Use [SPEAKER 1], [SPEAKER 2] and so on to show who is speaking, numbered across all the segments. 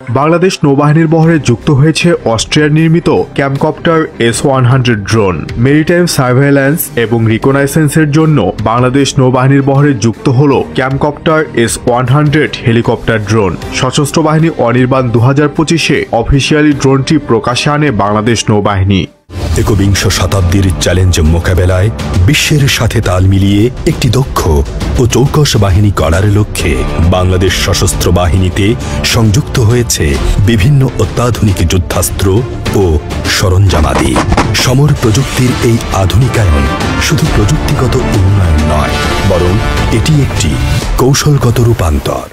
[SPEAKER 1] বাংলাদেশ নৌবাহিনীর বহরে যুক্ত হয়েছে অস্ট্রিয়ার নির্মিত ক্যামকপ্টার S-100 ড্রোন। মেরিটাইম সার্ভেইল্যান্স এবং রিকনাইসেন্সের জন্য বাংলাদেশ নৌবাহিনীর বহরে যুক্ত হল ক্যামকপ্টার S-100 হেলিকপ্টার ড্রোন। সশস্ত্র বাহিনী অনির্বাণ 2025-এ অফিসিয়ালি ড্রোনটি প্রকাশ্যে আনে বাংলাদেশ নৌবাহিনী।
[SPEAKER 2] একবিংশ শতাব্দীর চ্যালেঞ্জ মোকাবেলায় বিশ্বের সাথে তাল মিলিয়ে একটি দক্ষ ও চৌকস বাহিনী গড়ার লক্ষ্যে বাংলাদেশ সশস্ত্র বাহিনীতে সংযুক্ত হয়েছে বিভিন্ন অত্যাধুনিক যুদ্ধাস্ত্র ও সরঞ্জামাদি। সমর প্রযুক্তির এই আধুনিকায়ন শুধু প্রযুক্তিগত উন্নয়ন নয়, বরং এটি একটি কৌশলগত রূপান্তর।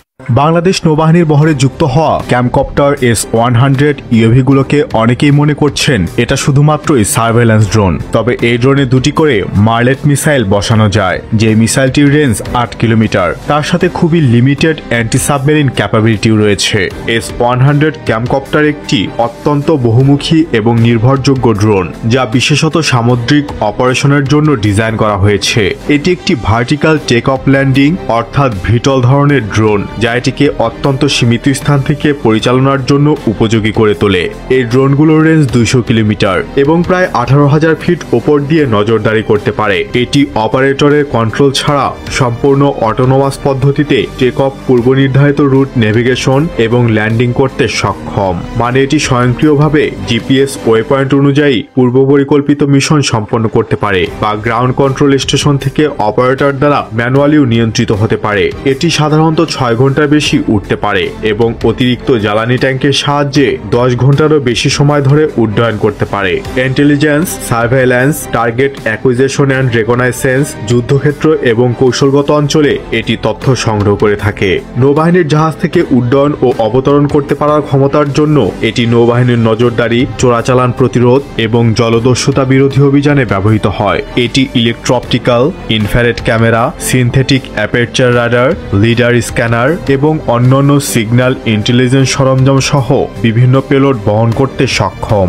[SPEAKER 1] বাংলাদেশ নৌবাহিনীর বহরে যুক্ত হওয়া ক্যামকপ্টার S-100 ইউএভিগুলোকে অনেকেই মনে করছেন এটা শুধুমাত্রই সার্ভেইল্যান্স ড্রোন। তবে এই ড্রোনে দুটি করে মার্লেট মিসাইল বসানো যায়, যে মিসাইলটির রেঞ্জ 8 কিলোমিটার। তার সাথে খুবই লিমিটেড অ্যান্টি সাবমেরিন ক্যাপাবিলিটিও রয়েছে। S-100 ক্যামকপ্টার একটি অত্যন্ত বহুমুখী এবং নির্ভরযোগ্য ড্রোন, যা বিশেষত সামুদ্রিক অপারেশনের জন্য ডিজাইন করা হয়েছে। এটি একটি ভার্টিক্যাল টেক অফ ল্যান্ডিং অর্থাৎ ভিটল ধরনের ড্রোন, যা এটিকে অত্যন্ত সীমিত স্থান থেকে পরিচালনার জন্য উপযোগী করে তোলে। এই ড্রোনগুলোর রেঞ্জ 200 কিলোমিটার এবং প্রায় 18,000 ফিট ওপর দিয়ে নজরদারি করতে পারে। এটি অপারেটরের কন্ট্রোল ছাড়া সম্পূর্ণ অটোনোমাস পদ্ধতিতে টেক অফ, পূর্ব নির্ধারিত রুট নেভিগেশন এবং ল্যান্ডিং করতে সক্ষম। মানে এটি স্বয়ংক্রিয়ভাবে জিপিএস ওয়েপয়েন্ট অনুযায়ী পূর্ব পরিকল্পিত মিশন সম্পন্ন করতে পারে বা গ্রাউন্ড কন্ট্রোল স্টেশন থেকে অপারেটর দ্বারা ম্যানুয়ালিও নিয়ন্ত্রিত হতে পারে। এটি সাধারণত 6 ঘন্টা বেশি উঠতে পারে এবং অতিরিক্ত জ্বালানি ট্যাঙ্কের সাহায্যে 10 ঘন্টারও বেশি সময় ধরে উড্ডয়ন করতে পারে। Intelligence, surveillance, target acquisition and reconnaissance, যুদ্ধক্ষেত্র এবং কৌশলগত অঞ্চলে এটি তথ্য সংগ্রহ করে থাকে। নৌবাহিনীর জাহাজ থেকে উড্ডয়ন ও অবতরণ করতে পারার ক্ষমতার জন্য এটি নৌবাহিনীর নজরদারি, চোরাচালান প্রতিরোধ এবং জলদস্যুতা বিরোধী অভিযানে ব্যবহৃত হয়। এটি electro optical, infrared camera, synthetic aperture radar, leader scanner এবং অন্যান্য সিগন্যাল ইন্টেলিজেন্স সরঞ্জাম সহ বিভিন্ন পেলোড বহন করতে সক্ষম।